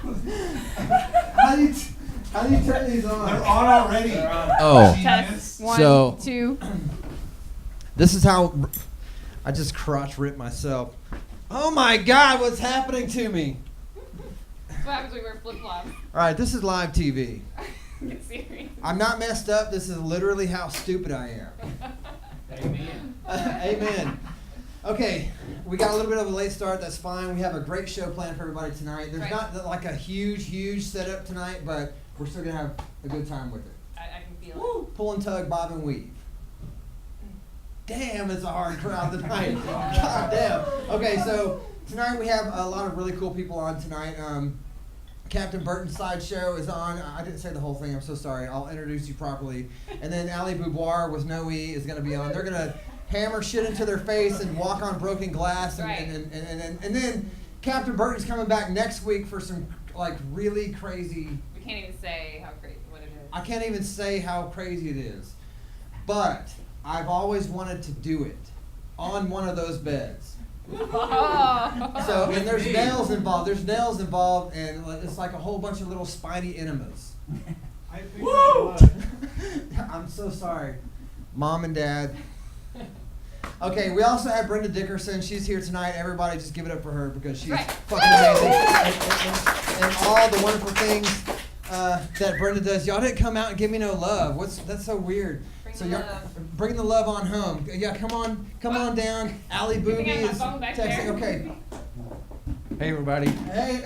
How do you turn these on? They're on already. Oh. Test. 1, So- 2. This is how I just crotch ripped myself. Oh my God, what's happening to me? That's what happens when we wear flip-flops. All right, this is live TV. Get serious. I'm not messed up. This is literally how stupid I am. Amen. Amen. Okay, we got a little bit of a late start. That's fine. We have a great show planned for everybody tonight. There's Right. not like a huge setup tonight, but we're still going to have a good time with it. I can feel Woo! Pull and tug, bob and weave. Damn, it's a hard crowd tonight. God damn. Okay, so tonight we have a lot of really cool people on tonight. Captain Burton's Sideshow is on. I didn't say the whole thing. I'm so sorry. I'll introduce you properly. And then Ali Bouboir with No E is going to be on. They're going to hammer shit into their face and walk on broken glass. And, Right. and then Captain Burton's coming back next week for some like really crazy. We can't even say how crazy what it is. I can't even say how crazy it is. But I've always wanted to do it on one of those beds. Oh. So, and there's nails involved. And it's like a whole bunch of little spiny enemas. Woo! I'm so sorry, Mom and Dad. Okay, we also have Brenda Dickerson. She's here tonight. Everybody just give it up for her because she's Right. fucking amazing. And all the wonderful things that Brenda does. Y'all didn't come out and give me no love. That's so weird. Bring So the y'all love. bring the love on home. Yeah, come on down. Ali You Booby think I have is my phone back texting. there? Okay. Hey, everybody. Hey,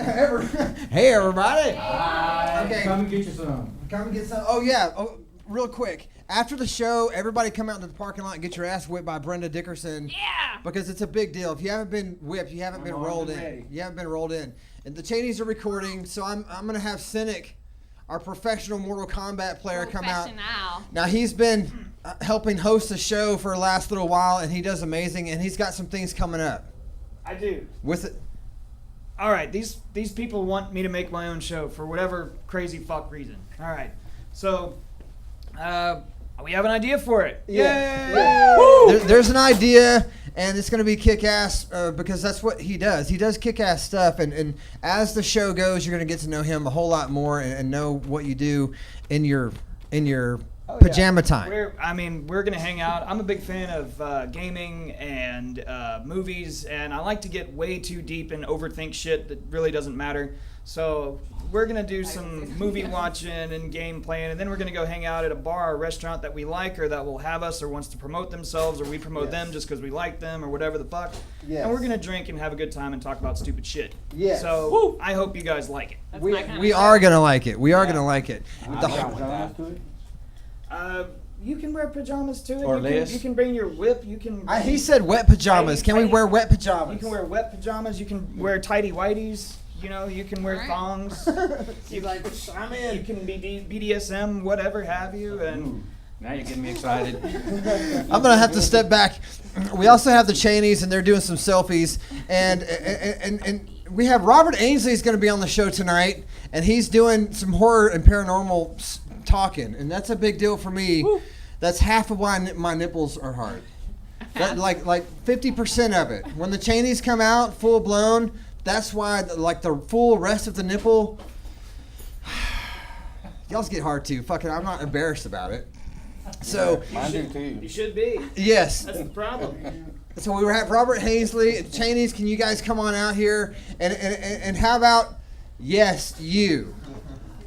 hey, everybody. Hi. Okay. Come and get you some. Come and get some. Oh, yeah. Oh, real quick. After the show, everybody come out into the parking lot and get your ass whipped by Brenda Dickerson. Yeah. Because it's a big deal. If you haven't been whipped, you haven't been rolled in. Ready. You haven't been rolled in. And the Cheneys are recording, so I'm going to have Cynic, our professional Mortal Kombat player, come out. Professional. Now, he's been helping host the show for the last little while, and he does amazing, and he's got some things coming up. I do. With it. All right, these people want me to make my own show for whatever crazy fuck reason. All right, so we have an idea for it. Yeah. Yay! Woo! There's an idea, and it's going to be kick-ass because that's what he does. He does kick-ass stuff, and as the show goes, you're going to get to know him a whole lot more and know what you do in your pajama time. We're going to hang out. I'm a big fan of gaming and movies, and I like to get way too deep and overthink shit that really doesn't matter. So we're going to do some movie watching and game playing, and then we're going to go hang out at a bar or restaurant that we like or that will have us or wants to promote themselves, or we promote them just because we like them or whatever the fuck. Yes. And we're going to drink and have a good time and talk about stupid shit. Yes. So I hope you guys like it. That's We my kind of are going to like it. We are going to like it. You can wear pajamas to it. Or you less. can bring your whip. You can. He said wet pajamas. Can we wear wet pajamas? You can wear wet pajamas. You can wear tighty whiteys. You know, you can wear Alright. thongs. He's like, I'm in. You can be BDSM, whatever have you, and Now you're getting me excited. I'm gonna have to step back. We also have the Cheneys, and they're doing some selfies, and we have Robert Ainsley's gonna be on the show tonight, and he's doing some horror and paranormal talking, and that's a big deal for me. Woo. That's half of why my nipples are hard. That, like 50% of it. When the Cheneys come out full blown, that's why like the full rest of the nipple. Y'all's get hard too. Fucking, I'm not embarrassed about it. So Mine do too. you should be. yes. That's the problem. So we have Robert Ainsley, Cheneys. Can you guys come on out here and how about you,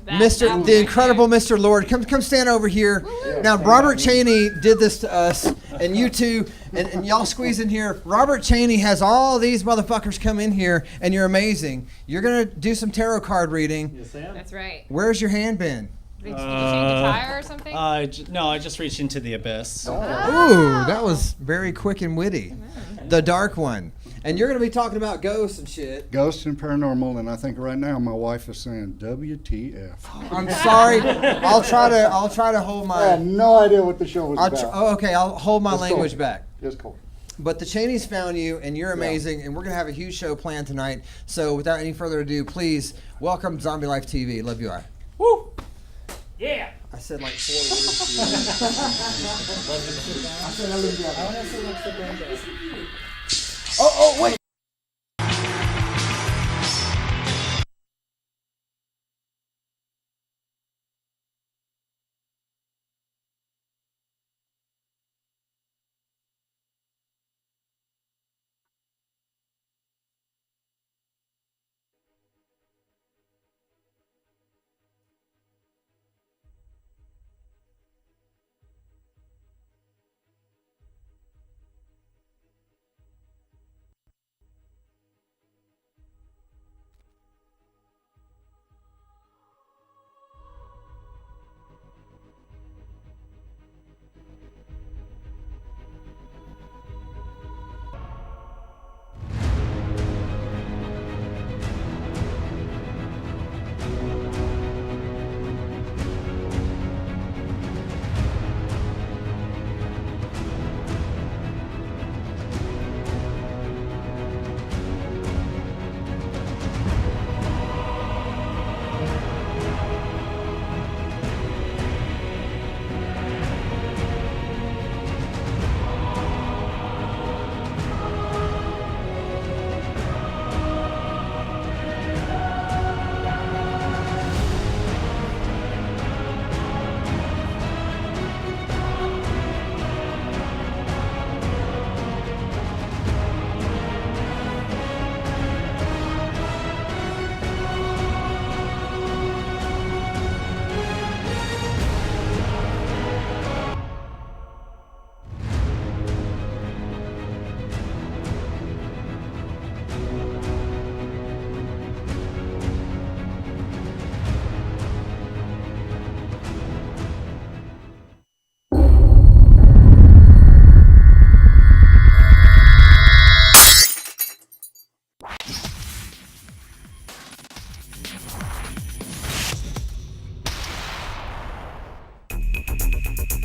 the incredible Mr. Lord? Come stand over here. Now Robert Cheney did this to us, and you two, and y'all squeeze in here. Robert Cheney has all these motherfuckers come in here, and you're amazing. You're gonna do some tarot card reading. Yes, Sam. That's right. Where's your hand been? Did you change a tire or something? No, I just reached into the abyss. Ooh, that was very quick and witty. The dark one. And you're going to be talking about ghosts and shit. Ghosts and paranormal, and I think right now my wife is saying WTF. I'm sorry. I'll try to hold I had my. no idea what the show was about. Okay, I'll hold my It's language cool. back. It's cool. But the Cheneys found you, and you're amazing, and we're going to have a huge show planned tonight. So without any further ado, please welcome Zombie Life TV. Love you, I. Woo! Yeah. I said like 4 words to you. I said I love you. Oh, wait.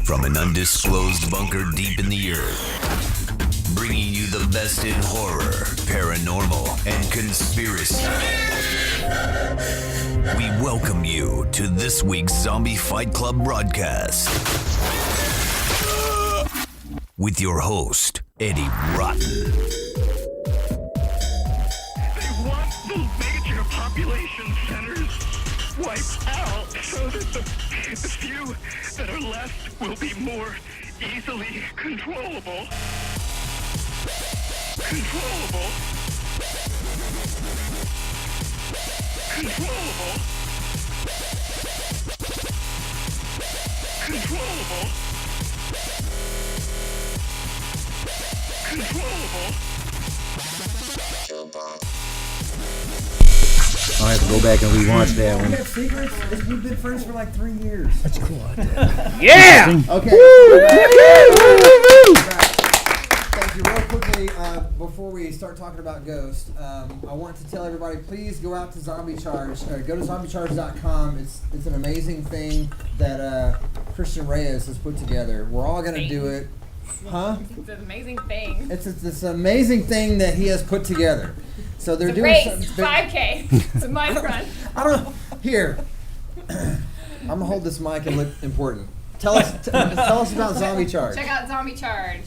from an undisclosed bunker deep in the earth, bringing you the best in horror, paranormal, and conspiracy. We welcome you to this week's Zombie Fight Club broadcast with your host, Eddie Rotten. They want those major population centers wiped out so that the few that are left will be more easily controllable. Controllable. Controllable. Controllable. Controllable. I'll have to go back and rewatch that We one. have secrets. We've been friends for like 3 years. That's cool. Yeah. Okay. Thank you. Real quickly, before we start talking about ghosts, I want to tell everybody, please go out to Zombie Charge. Go to zombiecharge.com. It's an amazing thing that Christian Reyes has put together. We're all gonna do it. Huh? It's an amazing thing. It's this amazing thing that he has put together. So they're It's a doing race, something. 5K. It's a mud run. I don't know. Here, I'm gonna hold this mic and look important. Tell us about Zombie Charge. Check out Zombie Charge.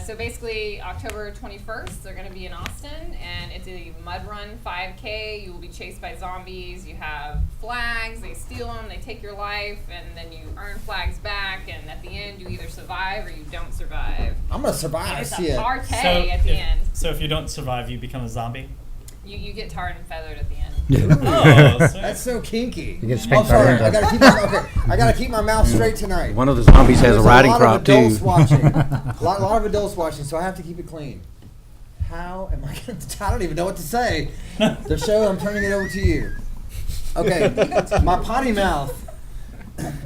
So basically, October 21st, they're going to be in Austin, and it's a mud run 5K. You will be chased by zombies. You have flags. They steal them. They take your life, and then you earn flags back. And at the end, you either survive or you don't survive. I'm gonna survive. And it's See a it. party at the end. So if you don't survive, you become a zombie? You get tarred and feathered at the end. Oh, sweet. That's so kinky. You get Oh, spanked by sorry. the I gotta keep my, I gotta keep my mouth straight tonight. One of the zombies has There's a riding lot crop of too. adults watching. a lot of adults watching, so I have to keep it clean. How am I gonna? I don't even know what to say. The show. I'm turning it over to you. Okay, my potty mouth.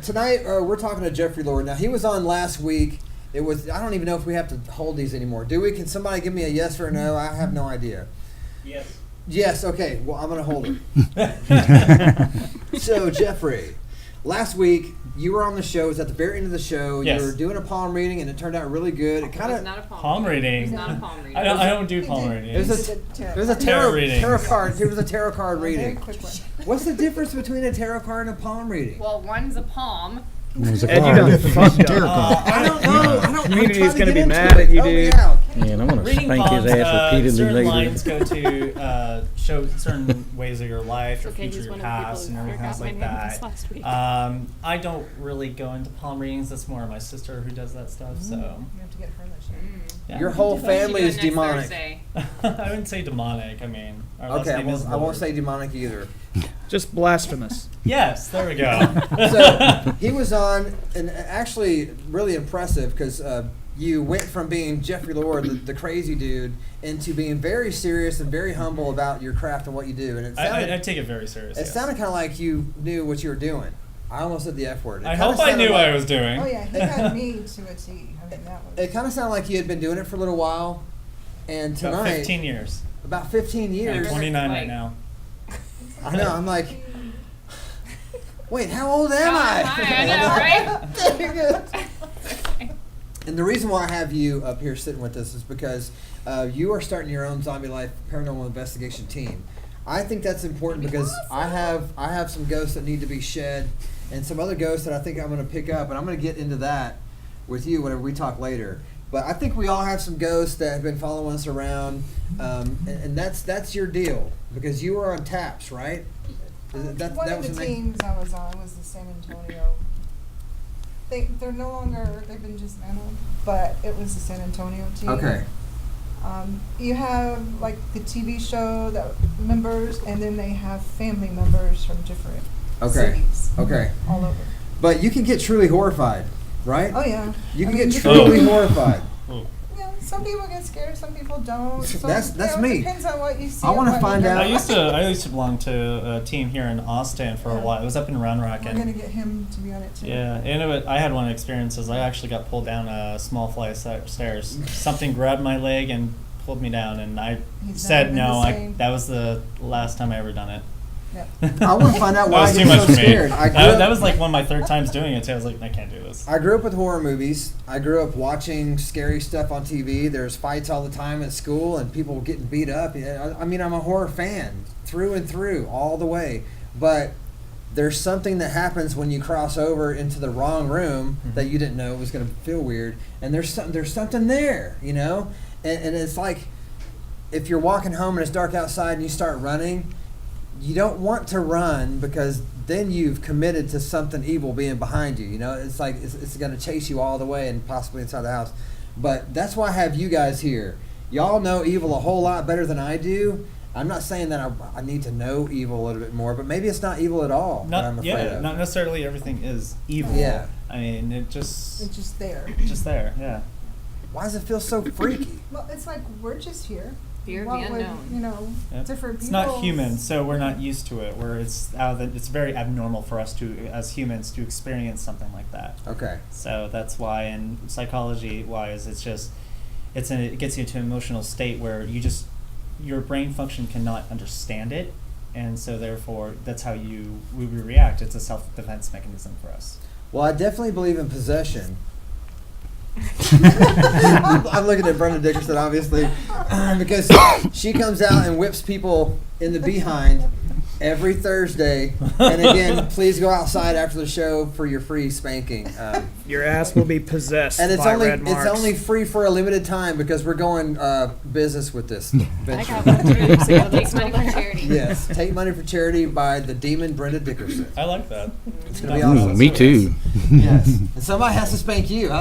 Tonight we're talking to Jeffrey Lord. Now he was on last week. It was. I don't even know if we have to hold these anymore. Do we? Can somebody give me a yes or a no? I have no idea. Yes. Yes, okay. Well, I'm going to hold it. So, Jeffrey, last week you were on the show. It was at the very end of the show. Yes. You were doing a palm reading, and it turned out really good. It It kind was of not a palm, Palm reading. It was not a palm reading. I don't do palm reading. it was a Tarot readings. tarot card. It was a tarot card reading. What's the difference between a tarot card and a palm reading? Well, one's a palm. There's a Ed, you car. done fucked Tarot up. card. I don't know. I don't. Community's I'm trying to gonna get be into mad it. at you, Help me dude. out. Man, I'm gonna Reading spank palms, his ass repeatedly certain later. lines go to show certain ways of your life, your okay, future, he's your one of the people past, who and everything else forgot like my name that. last week. I don't really go into palm readings. That's more my sister who does that stuff. So You have to get her that shit. yeah, Your we whole can do that. family is demonic. Thursday. I wouldn't say demonic. I mean, our last Okay, name is I won't Lord. say demonic either. Just blasphemous. Yes, there we go. So he was on, and actually really impressive because you went from being Jeffrey Lord, the crazy dude, into being very serious and very humble about your craft and what you do. And it sounded, I take it very seriously. it sounded kind of like you knew what you were doing. I almost said the F word. I hope I knew what I was doing. Oh yeah, he got me to a T. I mean, that was. It kind of sounded like you had been doing it for a little while, and tonight About 15 years. about 15 I'm years. 29 Like- right now. I know. I'm like, wait, how old am I? I know, right? And the reason why I have you up here sitting with us is because you are starting your own Zombie Life Paranormal Investigation team. I think that's important because I have some ghosts that need to be shed, and some other ghosts that I think I'm going to pick up, and I'm going to get into that with you whenever we talk later. But I think we all have some ghosts that have been following us around, and that's your deal because you were on TAPS, right? One that of was the the name? teams I was on was the San Antonio. They're no longer, they've been dismantled, but it was the San Antonio team. Okay. You have like the TV show that members, and then they have family members from different cities. Okay. All over. But you can get truly horrified, right? Oh yeah. You can I mean, get you truly can- horrified. Yeah, some people get scared, some people don't. So, That's you know, me. It depends on what you see. I wanna and what find you out- I don't. used to belong to a team here in Austin for a Yeah. while. It was up in Round Rock. We're And gonna get him to be on it too. yeah, and I had one experience as I actually got pulled down a small flight of stairs. Something grabbed my leg and pulled me down, and I He's said never been no. the same. That was the last time I ever done it. I want to find out That why was I too get much so for me. scared. That was like one of my third times doing it too. I was like, I can't do this. I grew up with horror movies. I grew up watching scary stuff on TV. There's fights all the time at school and people getting beat up. I mean, I'm a horror fan through and through, all the way. But there's something that happens when you cross over into the wrong room that you didn't know was going to feel weird. And there's something there, you know? And it's like if you're walking home and it's dark outside and you start running, you don't want to run because then you've committed to something evil being behind you. You know, it's like it's going to chase you all the way and possibly inside the house. But that's why I have you guys here. Y'all know evil a whole lot better than I do. I'm not saying that I need to know evil a little bit more, but maybe it's not evil at all. That I'm afraid of. Not necessarily everything is evil. Yeah. I mean, It's just there. just there. Yeah. Why does it feel so freaky? Well, it's like we're just here. Fear of What the would, unknown. you know, Yep. different It's people. not human, so we're not used to it. Where it's very abnormal for us to, as humans, to experience something like that. Okay. So that's why, in psychology-wise, it gets you into an emotional state where your brain function cannot understand it, and so therefore that's how we react. It's a self-defense mechanism for us. Well, I definitely believe in possession. I'm looking at Brenda Dickerson, obviously, because she comes out and whips people in the behind every Thursday. And again, please go outside after the show for your free spanking. Your ass will be possessed And it's by only red marks. only free for a limited time because we're going business with this venture. Take money for charity. Yes, take money for charity by the demon Brenda Dickerson. I like that. It's gonna be awesome. Me too. Yes, and somebody has to spank you.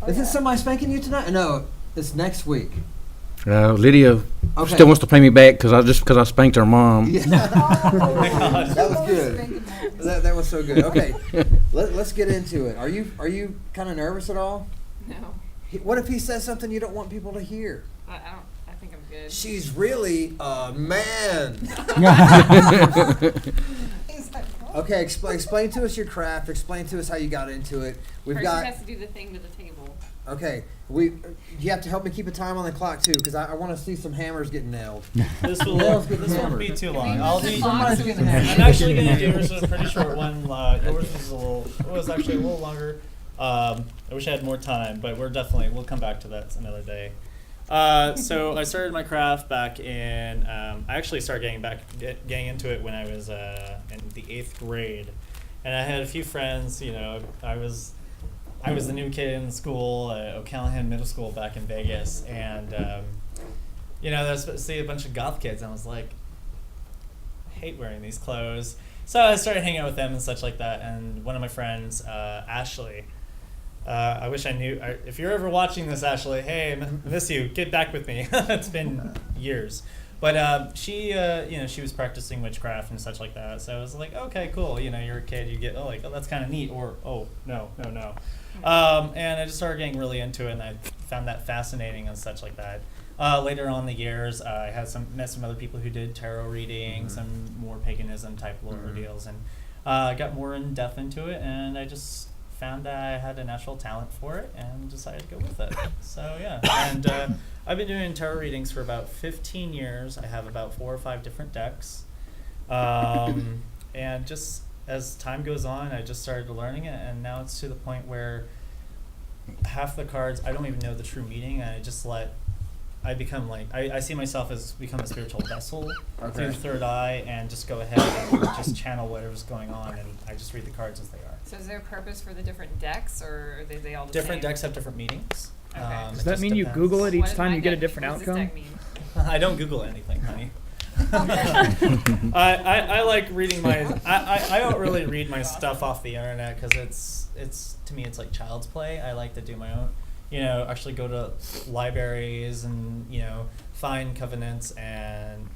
Isn't somebody spanking you tonight? No, it's next week. Lydia Okay. still wants to pay me back because I spanked her mom. Yeah. That was good. That was so good. Okay, let's get into it. Are you kind of nervous at all? No. What if he says something you don't want people to hear? I think I'm good. She's really a man. He's like, what? Okay, explain to us your craft. Explain to us how you got into it. We've First got. has to do the thing to the table. Okay, you have to help me keep a time on the clock too, because I want to see some hammers getting nailed. This Nails getting won't hammered. be too long. Maybe I'll the do. clock's Somebody's getting getting I'm actually gonna do yours was a pretty short one. Yours was actually a little longer. I wish I had more time, but we'll come back to that another day. So I started my craft back in. I actually started getting into it when I was in the 8th grade, and I had a few friends. You know, I was the new kid in school at O'Callahan Middle School back in Vegas, and you know, I was see a bunch of goth kids, and I was like, I hate wearing these clothes. So I started hanging out with them and such like that. And one of my friends, Ashley, I wish I knew. If you're ever watching this, Ashley, hey, I miss you. Get back with me. It's been years. But she was practicing witchcraft and such like that. So I was like, okay, cool. You know, you're a kid. You get, oh, that's kind of neat. Or, oh, no. And I just started getting really into it, and I found that fascinating and such like that. Later on in the years, I had met some other people who did tarot readings, some more paganism type little deals, and got more in depth into it, and I just found that I had a natural talent for it and decided to go with it. So yeah, and I've been doing tarot readings for about 15 years. I have about 4 or 5 different decks, and just as time goes on, I just started learning it, and now it's to the point where half the cards I don't even know the true meaning, and I become like I see myself as become a spiritual vessel through the third eye, and just go ahead and just channel whatever's going on, and I just read the cards as they are. So is there a purpose for the different decks, or are they all the Different same? decks have different meanings. Okay. Does It that just mean you depends. Google it What each does time my you get a deck- different what does outcome? this deck mean? I don't Google anything, honey. I like reading my. I don't really read my stuff off the internet because it's to me it's like child's play. I like to do my own. You know, actually go to libraries and find covenants and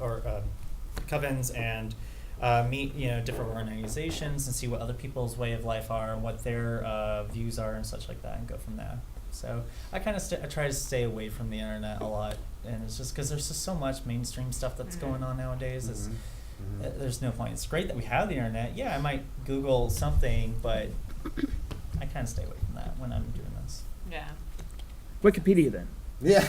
covens and meet different organizations and see what other people's way of life are and what their views are and such like that, and go from there. So I kind of I try to stay away from the internet a lot, and it's just because there's just so much mainstream stuff that's going on nowadays. There's no point. It's great that we have the internet. Yeah, I might Google something, but I kind of stay away from that when I'm doing this. Yeah. Wikipedia then. Yeah.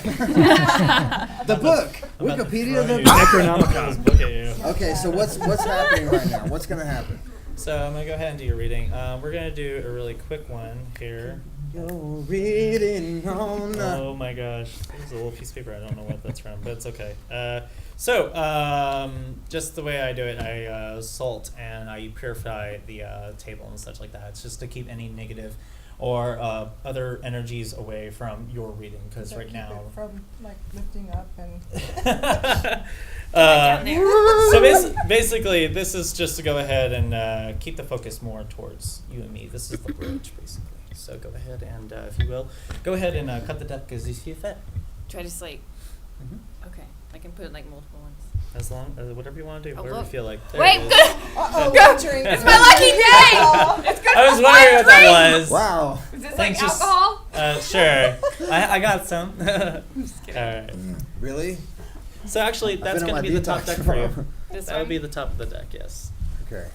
The book. Wikipedia. The Necronomicon. Look at you. Okay, so what's happening right now? What's gonna happen? So I'm gonna go ahead and do your reading. We're gonna do a really quick one here. You're reading on. Oh my gosh, there's a little piece of paper. I don't know what that's from, but it's okay. So just the way I do it, I salt and I purify the table and such like that. It's just to keep any negative or other energies away from your reading, because So right keep now. it from like lifting up and. So basically, this is just to go ahead and keep the focus more towards you and me. This is the bridge, basically. So go ahead and, if you will, go ahead and cut the deck as you see fit. Try to like. Mm-hmm. Okay, I can put like multiple ones. As long whatever you want to do, Oh, whatever you look. feel like. There Wait, it is. good. Uh-oh, Go. drink. It's my lucky day. It's good I was for wondering one what that drink. was. Wow. Is this Thanks, like just- alcohol? Sure. I got some. All right. Really? So actually, I've that's been on going to my be the top detox deck for you. tomorrow. This That would one? be the top of the deck, yes. Okay.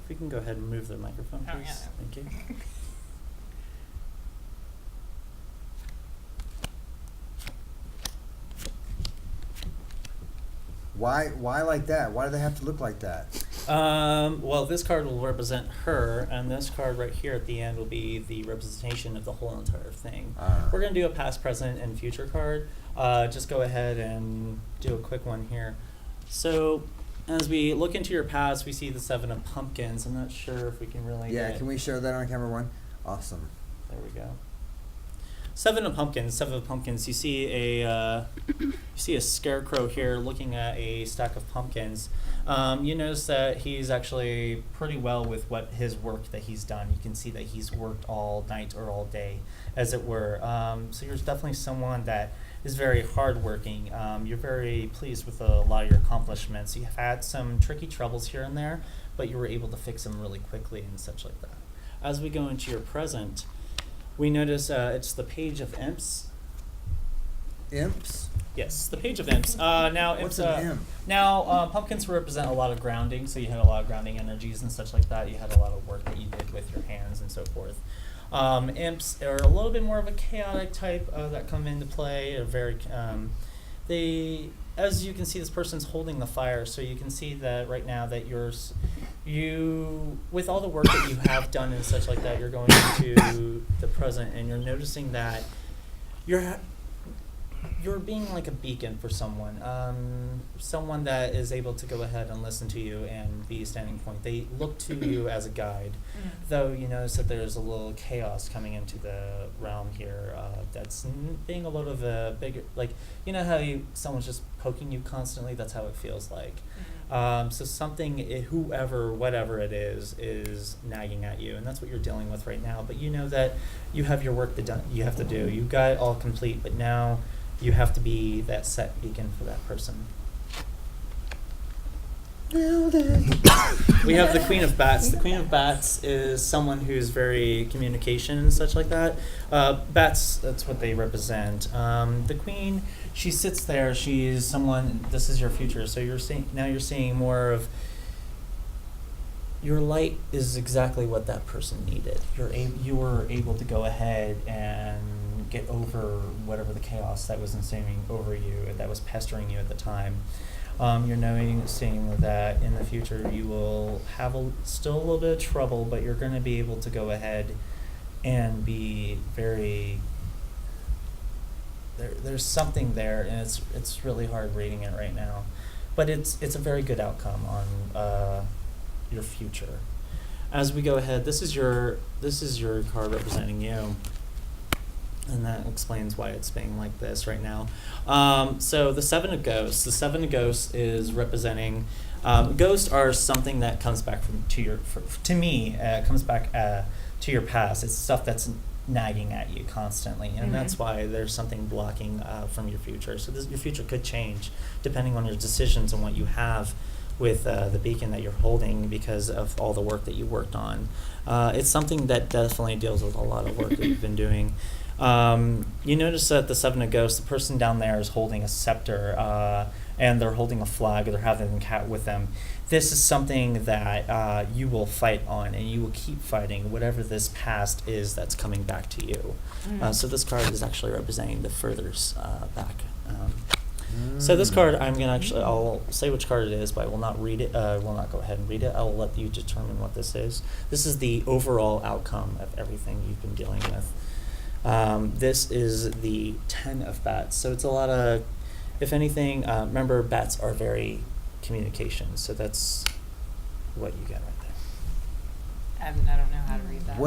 If we can go ahead and move the microphone, Oh, please. yeah. Thank you. Why like that? Why do they have to look like that? Well, this card will represent her, and this card right here at the end will be the representation of the whole entire thing. We're going to do a past, present, and future card. Just go ahead and do a quick one here. So, as we look into your past, we see the 7 of Pumpkins. I'm not sure if we can really Yeah, get... can we show that on camera one? Awesome. There we go. 7 of Pumpkins. 7 of Pumpkins. You see a scarecrow here looking at a stack of pumpkins. You notice that he's actually pretty well with what his work that he's done. You can see that he's worked all night or all day, as it were. So you're definitely someone that is very hardworking. You're very pleased with a lot of your accomplishments. You've had some tricky troubles here and there, but you were able to fix them really quickly and such like that. As we go into your present, we notice it's the Page of Imps. Imps? Yes, the Page of Imps. Now, What's imps, an imp? Now, pumpkins represent a lot of grounding, so you had a lot of grounding energies and such like that. You had a lot of work that you did with your hands and so forth. Imps are a little bit more of a chaotic type that come into play. Very, as you can see, this person's holding the fire, so you can see that right now that you, with all the work that you have done and such like that, you're going into the present, and you're noticing that you're being like a beacon for someone, someone that is able to go ahead and listen to you and be a standing point. They look to you as a guide, though you notice that there's a little chaos coming into the realm here. That's being a little of a bigger, like, you know how someone's just poking you constantly. That's how it feels like. So something, whoever, whatever it is nagging at you, and that's what you're dealing with right now. But you know that you have your work that you have to do. You got it all complete, but now you have to be that set beacon for that person. We have the Queen of Bats. The Queen of Bats is someone who's very communication and such like that. Bats, that's what they represent. The Queen, she sits there. She's someone. This is your future. So you're seeing more of. Your light is exactly what that person needed. You were able to go ahead and get over whatever the chaos that was ensuming over you, that was pestering you at the time. You're seeing that in the future you will have still a little bit of trouble, but you're going to be able to go ahead and be very. There's something there, and it's really hard reading it right now, but it's a very good outcome on your future. As we go ahead, this is your card representing you. And that explains why it's being like this right now. So the 7 of Ghosts. The 7 of Ghosts is representing. Ghosts are something that comes back to me. Comes back to your past. It's stuff that's nagging at you constantly, and that's why there's something blocking from your future. So your future could change depending on your decisions and what you have with the beacon that you're holding because of all the work that you worked on. It's something that definitely deals with a lot of work that you've been doing. You notice that the 7 of Ghosts, the person down there is holding a scepter, and they're holding a flag or they're having a cat with them, this is something that you will fight on, and you will keep fighting whatever this past is that's coming back to you. So this card is actually representing the furthers back. So this card, I'll say which card it is, but I will not read it. I will not go ahead and read it. I will let you determine what this is. This is the overall outcome of everything you've been dealing with. This is the 10 of bats. So it's a lot of, if anything, remember bats are very communication. So that's what you get right there. I don't know how to read that.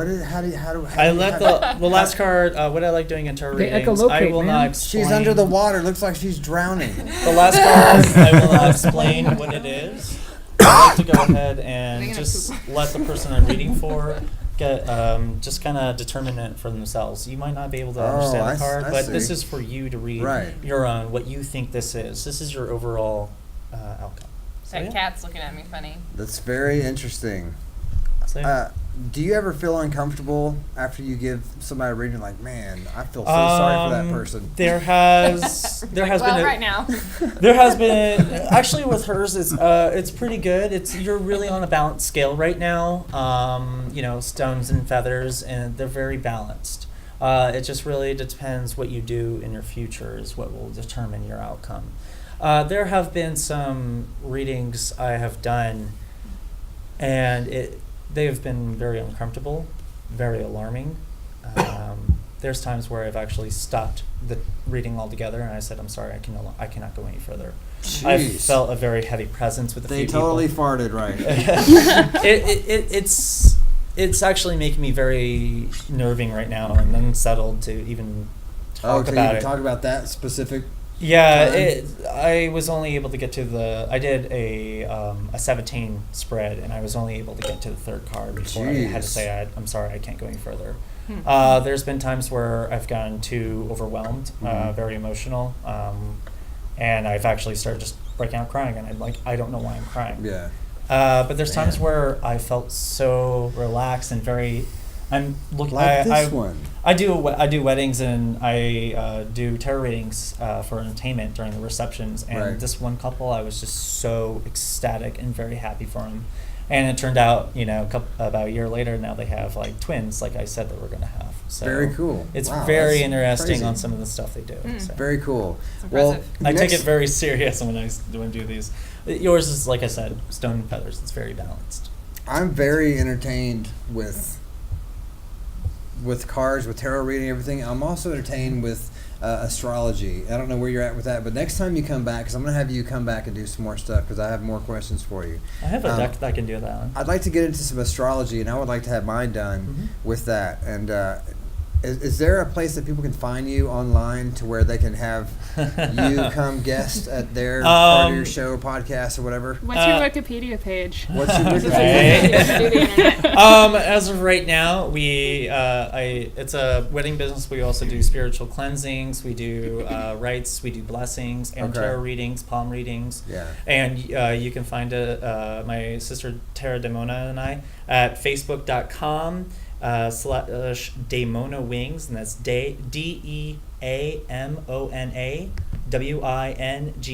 I let the last card. What I like doing in tarot They readings, I echolocate, will man. not explain. She's under the water. Looks like she's drowning. The last card, I will not explain what it is. I like to go ahead and They're gonna just poop. let the person I'm reading for get just kind of determine it for themselves. You might not be able to understand I the card, I but see. this is for you to read Right. your own, what you think this is. This is your overall outcome. So, That yeah. cat's looking at me funny. That's very interesting. So, yeah. Do you ever feel uncomfortable after you give somebody a reading? Like, man, I feel so sorry for that person. There has Well, been right now. There has been actually with hers it's pretty good. You're really on a balanced scale right now. Stones and feathers, and they're very balanced. It just really depends what you do in your future is what will determine your outcome. There have been some readings I have done, and they have been very uncomfortable, very alarming. There's times where I've actually stopped the reading altogether, and I said, "I'm sorry, I cannot go any further." I Jeez. felt a very heavy presence with a They few totally people. farted, right? It's actually making me very nerving right now and unsettled to even talk to about even it. talk about that specific. Yeah, time? I was only able to get to I did a 17 spread, and I was only able to get to the third card before I had to Jeez. say, I'm sorry, I can't go any further. There's been times where I've gotten too overwhelmed, very emotional, and I've actually started just breaking out crying, and I'm like, I don't know why I'm crying. Yeah. But there's times where I felt so relaxed and very. I'm looking. Like this one. I do weddings, and I do tarot readings for entertainment during the receptions. And Right. this one couple, I was just so ecstatic and very happy for them. And it turned out, about a year later, now they have like twins, like I said they were going to have. So Very cool. It's Wow, very that's interesting crazy. on some of the stuff they do. So. Very cool. It's Well, impressive. I take next- it very serious when I do these. Yours is, like I said, stone and feathers. It's very balanced. I'm very entertained with cards, with tarot reading, everything. I'm also entertained with astrology. I don't know where you're at with that, but next time you come back, because I'm going to have you come back and do some more stuff, because I have more questions for you. I have a deck that can do that on. I'd like to get into some astrology, and I would like to have mine done Mm-hmm. with that. And is there a place that people can find you online to where they can have you come guest at their part of your show or podcast or whatever? What's your Wikipedia page? What's your Right. Do the internet. As of right now, it's a wedding business. We also do spiritual cleansings. We do rites. We do blessings and Okay. tarot readings, palm readings. Yeah. And you can find my sister Tara Demona and I at facebook.com /Demona Wings, and that's DeaMona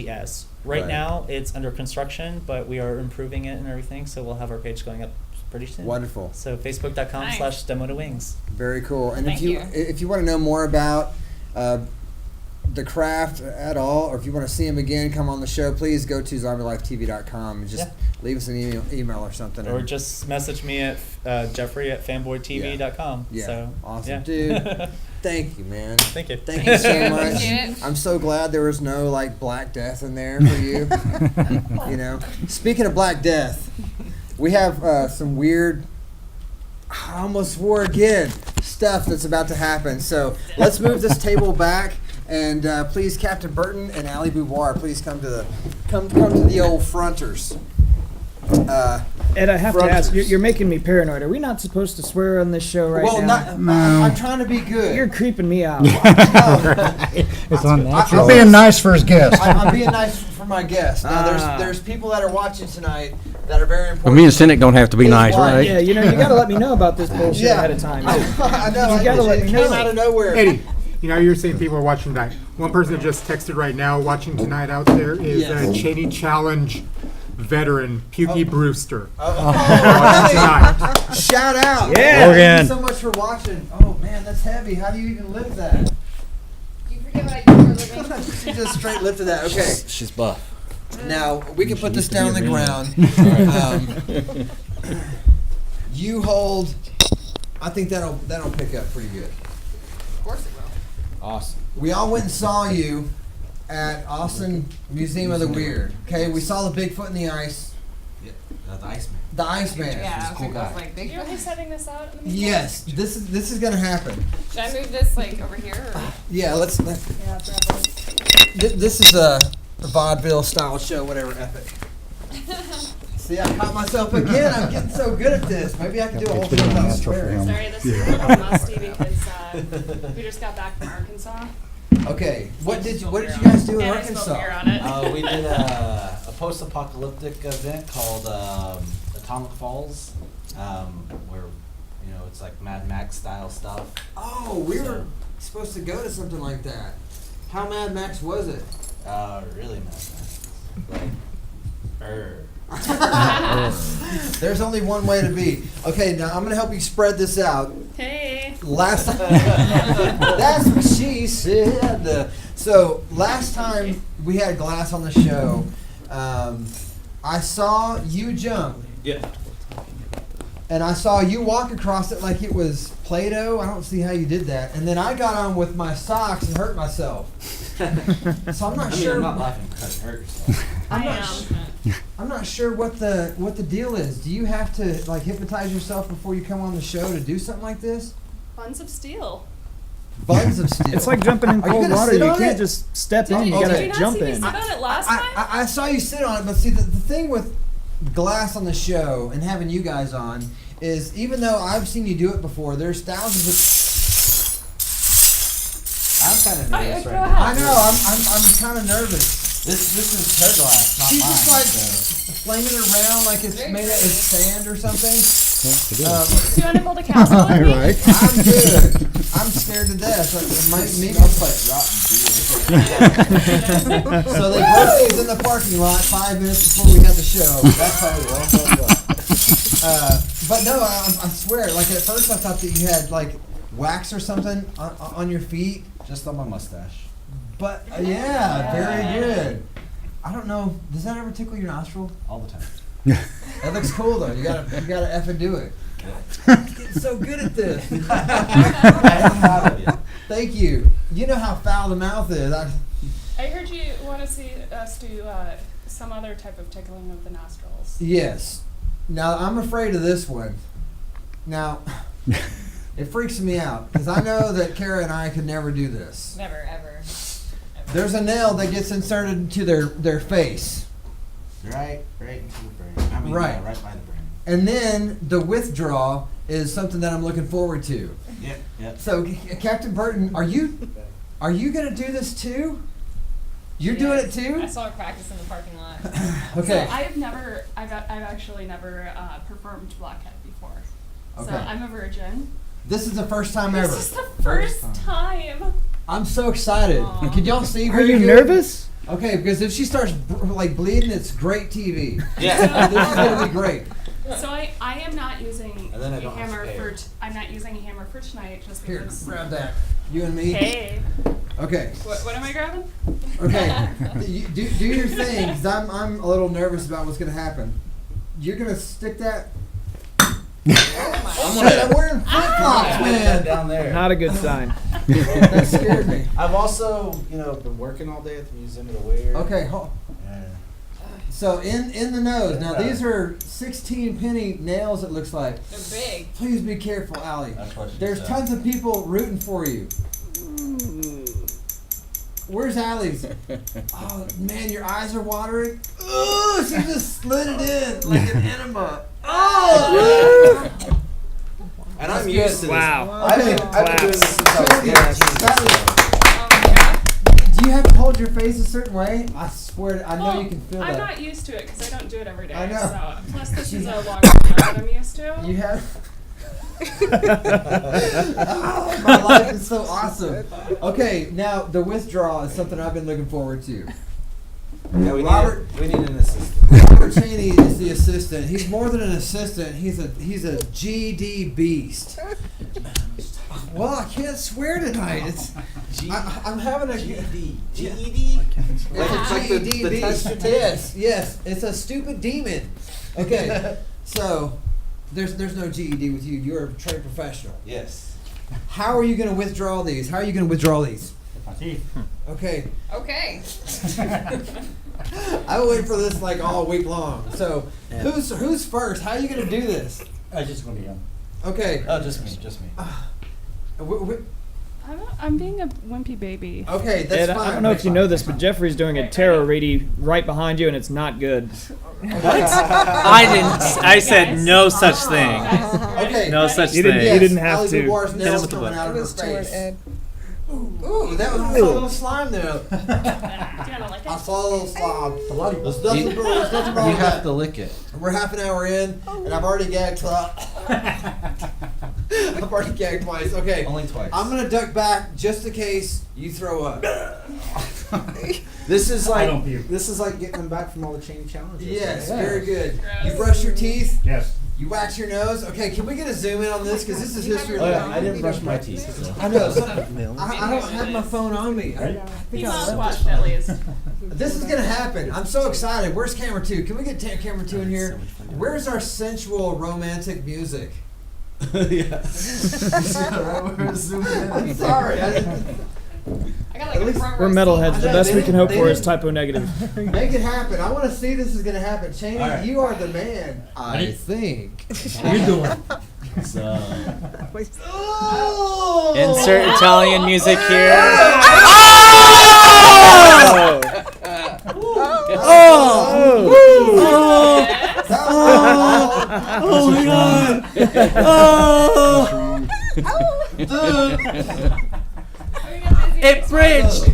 Wings. Right now, it's under construction, but we are improving it and everything, so we'll have our page going up pretty soon. Wonderful. So facebook.com Nice. /Demona Wings. Very cool. And Thank if you want to know more about the craft at all, or if you want to see him again, come on the show, please go to zombielifetv.com and just leave us an email or something. Or just message me at Jeffrey@fanboytv.com. Yeah. So, Awesome. yeah. Dude, thank you, man. Thank you. Thank you so much. Appreciate it. I'm so glad there was no Black Death in there for you. Speaking of Black Death, we have some weird, I almost swore again, stuff that's about to happen. So let's move this table back, and please, Captain Burton and Ali Bouvoir, please come to the old fronters. Ed, I have to Fronters. ask, you're making me paranoid. Are we not supposed to swear on this show right now? I'm trying to be good. You're creeping me out. It's unnatural. I'm being nice for his guest. I'm being nice for my guests. Now, there's people that are watching tonight that are very important. Well, me and Cynic don't have to be Here's nice, why. right? Yeah, you got to let me know about this bullshit ahead of time. I know. You gotta let me it came know. out of nowhere. Eddie, You know, you're saying people are watching tonight. One person that just texted right now, watching tonight out there, is Yes. Cheney Challenge veteran Pukey Brewster. Watching tonight. Shout out. Yeah. Thank you so much for watching. Oh man, that's heavy. How do you even lift that? You forget what I do for a living. She just straight lifted that. Okay. She's buff. Now we can put this down on the ground. You hold. I think that'll pick up pretty good. Of course it will. Awesome. We all went and saw you at Austin Museum of the Weird. Okay, we saw the Bigfoot in the ice. Yeah, the Iceman. The Iceman. Yeah, a cool guy. like You're Bigfoot. really setting this out in the meantime? Yes, this is gonna happen. Should I move this like over here? Or? Yeah, let's. Yeah, probably. This is a vaudeville style show, whatever, epic. See, I caught myself again. I'm getting so good at this. Maybe I can do a whole show without swearing. Sorry, this is a little musty because we just got back from Arkansas. Okay, what did you guys do in And I spilled beer Arkansas? on it. We did a post-apocalyptic event called Atomic Falls, where it's like Mad Max style stuff. Oh, we were supposed to go to something like that. How Mad Max was it? Really Mad Max. Like, There's only one way to be. Okay, now I'm gonna help you spread this out. Hey. Last time, that's what she said. So last time we had Glass on the show, I saw you jump. Yeah. And I saw you walk across it like it was Play-Doh. I don't see how you did that. And then I got on with my socks and hurt myself. So I'm not sure. I'm not laughing because it hurt yourself. I'm not sure what the deal is. Do you have to like hypnotize yourself before you come on the show to do something like this? Buns of steel. Buns of steel. It's like jumping in Are you cold gonna water. sit You on can't it? just step in. You Okay. gotta Did you not jump see me in. sit on it last time? I saw you sit on it, but see the thing with Glass on the show and having you guys on is even though I've seen you do it before, there's thousands of. I'm kind of nervous go right ahead. now. I know. I'm kind of nervous. This is her glass, not She's mine. just like so. flinging it around like it's made out of sand or something. Do you want to build a castle with me? Right. I'm good. I'm scared to death. Like, it might me. So they broke these in the parking lot 5 minutes before we had the show. That's probably but no, I swear. Like at first, I thought that you had like wax or something on your feet. Just on my mustache. But yeah, very good. I don't know. Does that ever tickle your nostril? All the time. That looks cool though. You gotta effing do it. I'm getting so good at this. Thank you. You know how foul the mouth is. I heard you want to see us do some other type of tickling of the nostrils. Yes. Now I'm afraid of this one. Now it freaks me out because I know that Kara and I could never do this. Never, ever. There's a nail that gets inserted into their face. Right into the brain. I mean, Right. right by the brain. And then the withdrawal is something that I'm looking forward to. Yep. So, Captain Burton, are you gonna do this too? You're doing it too? I saw her practice in the parking lot. Okay. So I've actually never performed blackhead before. Okay. So I'm a virgin. This is the first time ever. This is the first time. I'm so excited. Aw. Can y'all see? Are very you good? nervous? Okay, because if she starts bleeding, it's great TV. Yeah. This is gonna be great. So I am not using And then I a don't have to hammer pay her. I'm not using a hammer for tonight just Here, because. grab that. You and me. Hey. Okay. What am I grabbing? Okay. do your thing, because I'm a little nervous about what's gonna happen. You're gonna stick that. Oh shit! I'm wearing flip flops, man. Down there. Not a good sign. That scared me. I've also, been working all day at the Museum of the Weird. Okay, Yeah. so in the nose. Now these are 16 penny nails. It looks like. They're big. Please be careful, Allie. That's what she There's said. tons of people rooting for you. Where's Allie's? Oh man, your eyes are watering. Oh, she just slid it in like an enema. Oh! And I'm That's used good. to this. Wow. I've been doing this since I was 13. Do you have to hold your face a certain way? I swear, I know you can feel I'm that. not used to it because I don't do it every day. I know. So plus this is a longer time that I'm used to. You have. Oh, my life is so awesome. Okay, now the withdrawal is something I've been looking forward to. Yeah, we need an assistant. Robert Cheney is the assistant. He's more than an assistant. He's a GD beast. Well, I can't swear tonight. I'm having a GED. It's a Like the GED test beast. you take? Yes. It's a stupid demon. Okay, so there's no GED with you. You're a trained professional. Yes. How are you going to withdraw these? How are you going to withdraw these? My teeth. Okay. Okay. I wait for this like all week long. So who's first? How are you going to do this? I just gonna be young. Okay. Oh, just me. I'm being a wimpy baby. Okay, that's Ed, fine. I don't know if you know this, but Jeffrey's doing a tarot reading right behind you, and it's not good. I didn't. I said no such thing. Okay. No such You thing. didn't have Allie to. Dubois' Hit him nails with the coming book. out of It her was toward face. Ed. Ooh, that was a little slime there. Do you wanna lick I it? saw a little slime. You There's nothing wrong with have that. to lick it. We're half an hour in, and I've already gagged. I've already gagged twice. Okay. Only twice. I'm gonna duck back just in case you throw up. This is I like don't puke. getting them back from all the chain challenges. Yes, right? very good. Gross. You brush your teeth. Yes. You wax your nose. Okay, can we get a zoom in on this? Because this is history. Oh yeah, I didn't brush my teeth. So. I know. So, I don't have my phone on me. I think He's I left mouthwashed at least. This is gonna happen. I'm so excited. Where's camera 2? Can we get camera 2 in here? Where's our sensual romantic music? Yeah. I'm sorry. I got like a front We're row metalheads. seat. The best we can hope for is typo negative. Make it happen. I want to see this is gonna happen. Cheney, All right. you are the man. I think. You're doing. So. Oh! Insert Italian music here. Oh my god! It bridged.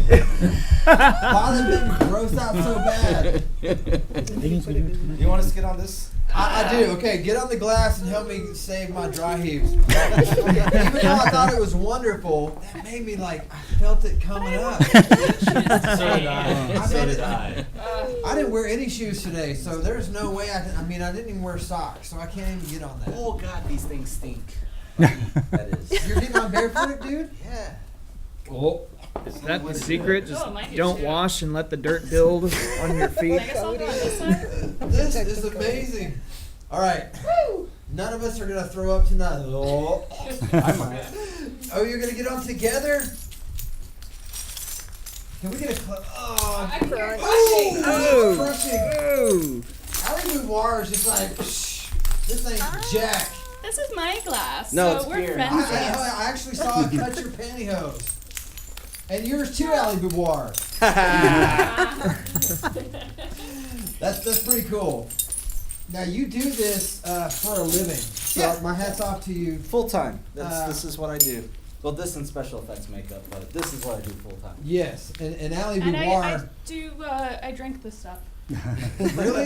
Why did it gross out so bad? You want us to get on this? I do. Okay, get on the glass and help me save my dry heaves. Even though I thought it was wonderful, that made me like, I felt it coming up. So did I. So did I. I didn't wear any shoes today, so there's no way I can. I mean, I didn't even wear socks, so I can't even get on that. Oh god, these things stink. That is. You're getting on barefoot, dude? Yeah. Oh. Is that the secret? Just Oh, mine is don't too. wash and let the dirt build on your feet. I guess I'll go on this side. This is amazing. All right. None of us are going to throw up tonight. Oh. I might. Oh, you're going to get on together? Can we get a clip? Oh, I'm crying. oh, crushing. Allie Boudoir is just like, psh, this ain't jack. This is my glass. No, so it's we're beer. friends. I actually saw it cut your pantyhose. And yours too, Allie Boudoir. That's pretty cool. Now you do this for a living. So Yeah. my hat's off to you. Full time. This is what I do. Well, this and special effects makeup, but this is what I do full time. Yes, and Allie And I Boudoir. do. I drink this stuff. Really?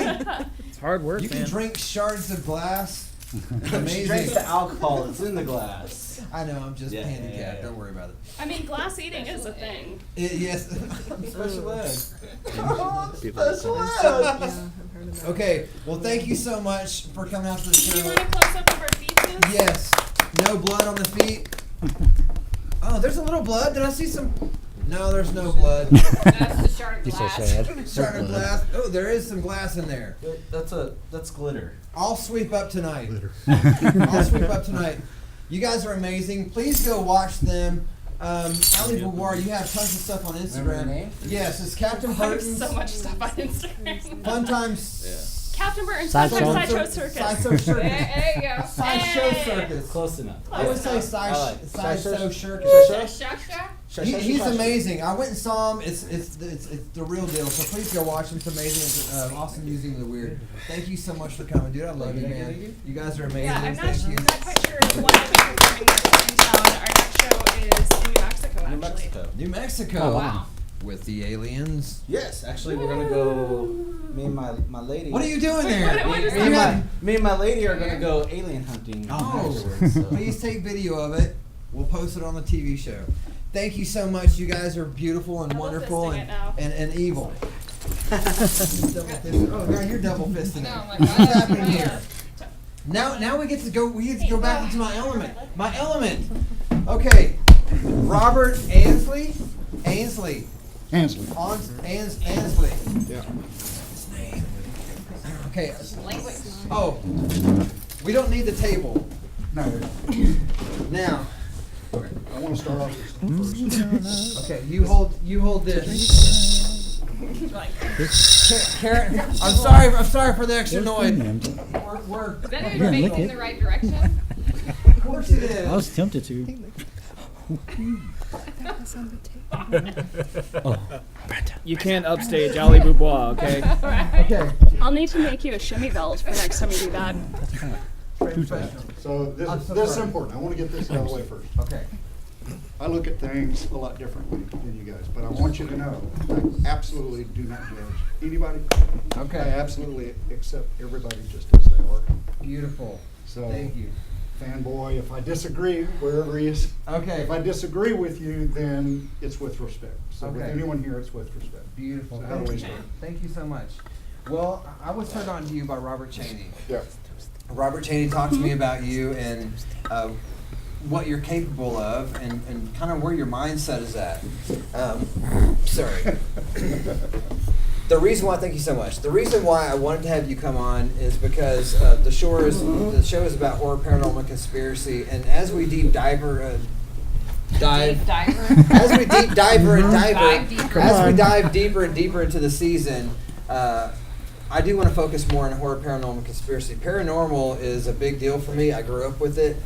It's hard work, You can man. drink shards of glass. It's She drinks amazing. the alcohol that's in the glass. I know. I'm just Yeah, handicapped. yeah. Don't worry about it. I mean, glass eating is a thing. Yes. Special ed. Special ed. Okay. Well, thank you so much for coming out to the Do you show. want a close up of our features? Yes. No blood on the feet. Oh, there's a little blood. Did I see some? No, there's no blood. That's the shard of He's so glass. sad. Shard of glass. Oh, there is some glass in there. That's glitter. I'll sweep up tonight. I'll sweep up tonight. You guys are amazing. Please go watch them. Allie Boudoir, you have tons of stuff on Remember her Instagram. name? Yes, it's Captain I have Burton's so much stuff on Instagram. Fun Times. Captain Burton's Sideshow. Sideshow Circus. Sideshow Circus. There you go. Sideshow Hey. Circus. Close enough. I would say I like Sideshow Circus. Shasha. He's amazing. I went and saw him. It's the real deal. So please go watch him. It's amazing. It's Austin Museum of the Weird. Thank you so much for coming, dude. I love you, man. You guys are amazing. Yeah, I'm not, Thank you. not quite sure when we'll be performing next in town. Our next show is in New Mexico, New actually. Mexico. New Mexico. Oh, wow. With the aliens. Yes, actually, we're gonna go. Me and my my lady. What are you doing there? Me and my lady are gonna go alien hunting. afterwards, so. Please take video of it. We'll post it on the TV show. Thank you so much. You guys are beautiful and wonderful and evil. Oh, now you're double fisting it. No, my What's God. happening here? Now we get to go. We get to go back into my element. My element. Okay, Robert Ansley. Ansley. Ansley. Yeah. Okay. Language. Oh, we don't need the table. No. Now. I want to start off with first. Okay, you hold this. Karen, I'm sorry for the extra noise. We're Is that even facing the right direction? Of course it is. I was tempted to. You can't upstage Ali Boubois, okay? Okay. I'll need to make you a shimmy belt for next time you do that. So this I'm is so this is sorry. important. I want to get this out of the way first. Okay. I look at things a lot differently than you guys, but I want you to know I absolutely do not judge anybody. Okay. I absolutely accept everybody just as they are. Beautiful. So, Thank you. fanboy, if I disagree, wherever he is, Okay. if I disagree with you, then it's with respect. So with Okay. anyone here, it's with respect. Beautiful. So how do we start? Thank you so much. Well, I was turned on to you by Robert Cheney. Yeah. Robert Cheney talked to me about you and what you're capable of and kind of where your mindset is at. Sorry. The reason why, thank you so much. The reason why I wanted to have you come on is because the show is about horror, paranormal, and conspiracy. And as we deep dive, as we deep diver and diver, as we dive deeper and deeper into the season, I do want to focus more on horror, paranormal, and conspiracy. Paranormal is a big deal for me. I grew up with it.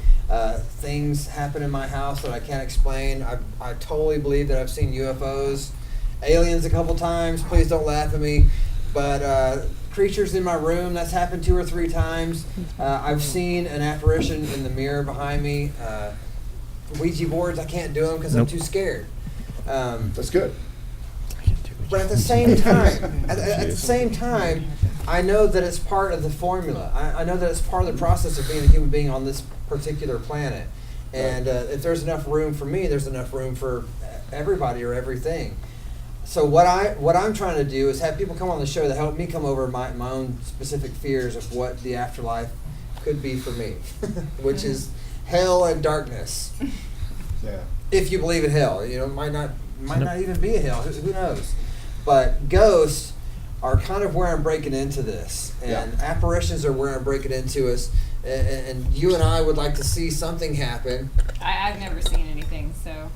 Things happen in my house that I can't explain. I totally believe that I've seen UFOs, aliens a couple times. Please don't laugh at me. But creatures in my room, that's happened 2 or 3 times. I've seen an apparition in the mirror behind me. Ouija boards, I can't do them because I'm too scared. That's good. But at the same time, I know that it's part of the formula. I know that it's part of the process of being a human being on this particular planet. And if there's enough room for me, there's enough room for everybody or everything. So what I'm trying to do is have people come on the show that help me come over my own specific fears of what the afterlife could be for me, which is hell and darkness. Yeah. If you believe in hell, it might not even be a hell. Who knows? But ghosts are kind of where I'm breaking into this, and apparitions are where I'm breaking into us. And you and I would like to see something happen. I've never seen anything, so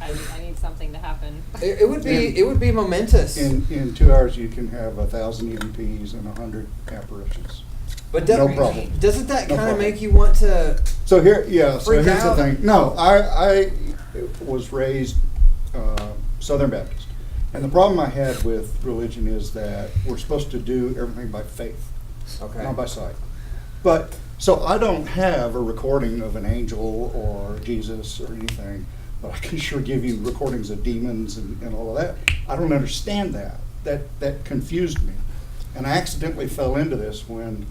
I need something to happen. It would be momentous. In 2 hours, you can have 1,000 EMPs and 100 apparitions. But no problem. Doesn't that No kind of problem. make you want to? So here, So here's out? the thing. No, I was raised Southern Baptist, and the problem I had with religion is that we're supposed to do everything by faith, not by sight. But so I don't have a recording of an angel or Jesus or anything, but I can sure give you recordings of demons and all of that. I don't understand that. That confused me, and I accidentally fell into this when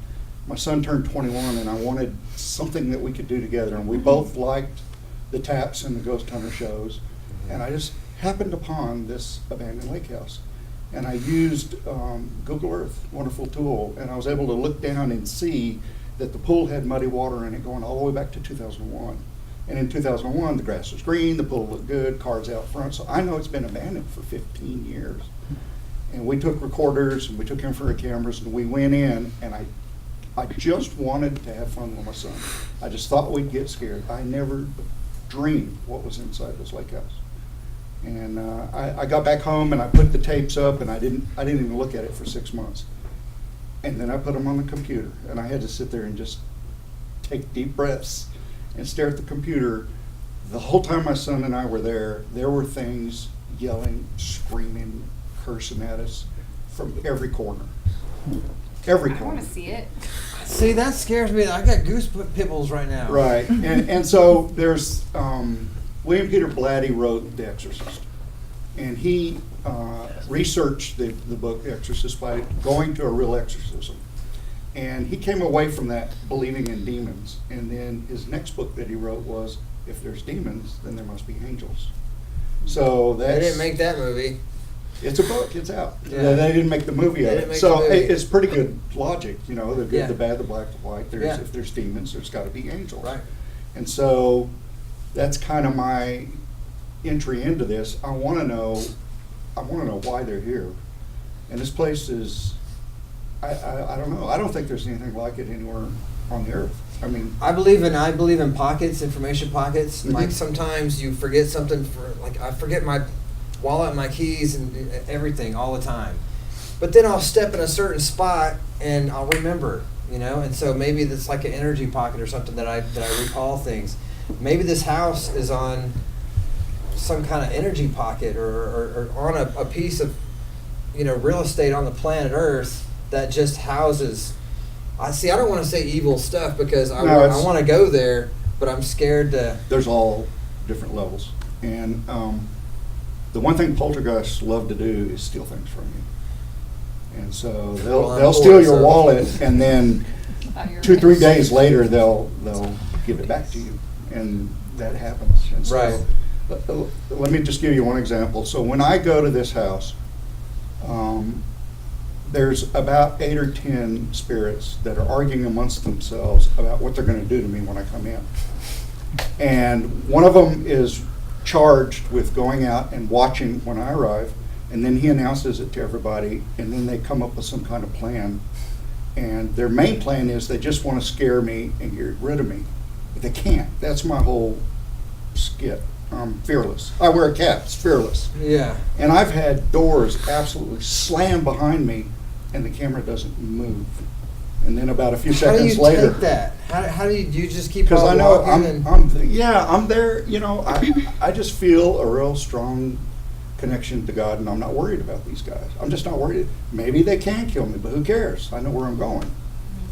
my son turned 21, and I wanted something that we could do together, and we both liked the Taps and the Ghost Hunter shows, and I just happened upon this abandoned lake house, and I used Google Earth, wonderful tool, and I was able to look down and see that the pool had muddy water in it going all the way back to 2001. And in 2001, the grass was green, the pool looked good, cars out front, so I know it's been abandoned for 15 years. And we took recorders, and we took infrared cameras, and we went in, and I just wanted to have fun with my son. I just thought we'd get scared. I never dreamed what was inside this lake house. And I got back home and I put the tapes up, and I didn't even look at it for 6 months. And then I put them on the computer, and I had to sit there and just take deep breaths and stare at the computer. The whole time my son and I were there were things yelling, screaming, cursing at us from every corner. Every I corner. want to see it. See, that scares me. I got goose pimples right now. Right, and so there's William Peter Blatty wrote The Exorcist, And he researched the book Exorcist by going to a real exorcism. And he came away from that believing in demons. And then his next book that he wrote was, if there's demons, then there must be angels. So that's... They didn't make that movie. It's a book. It's out. Yeah. They didn't make the movie of it. So it's pretty good logic, you know, the good, Yeah. the bad, the black, the white. There's, Yeah. If there's demons, there's got to be angels. Right. And so that's kind of my entry into this. I want to know why they're here. And this place is, I don't know. I don't think there's anything like it anywhere on the earth. I mean, I believe in pockets, information pockets. Mhm. Like sometimes you forget something I forget my wallet, my keys, and everything all the time. But then I'll step in a certain spot and I'll remember, you know. And so maybe it's like an energy pocket or something that I recall things. Maybe this house is on some kind of energy pocket or on a piece of, you know, real estate on the planet Earth that just houses. I don't want to say evil stuff because I want to go there, but I'm scared to. There's all different levels. And the one thing poltergeists love to do is steal things from you. And so they'll steal your wallet, and then 2-3 days later they'll give it back to you, and that happens. And so, Right. Let me just give you one example. So when I go to this house, there's about 8 or 10 spirits that are arguing amongst themselves about what they're going to do to me when I come in. And one of them is charged with going out and watching when I arrive, and then he announces it to everybody, and then they come up with some kind of plan. And their main plan is they just want to scare me and get rid of me. But they can't. That's my whole skit. I'm fearless. I wear a cap. It's fearless. Yeah. And I've had doors absolutely slam behind me, and the camera doesn't move. And then about a few seconds later, How do you take that? How do you just keep because on I know walking? I'm there. You know, I just feel a real strong connection to God, and I'm not worried about these guys. I'm just not worried. Maybe they can kill me, but who cares? I know where I'm going,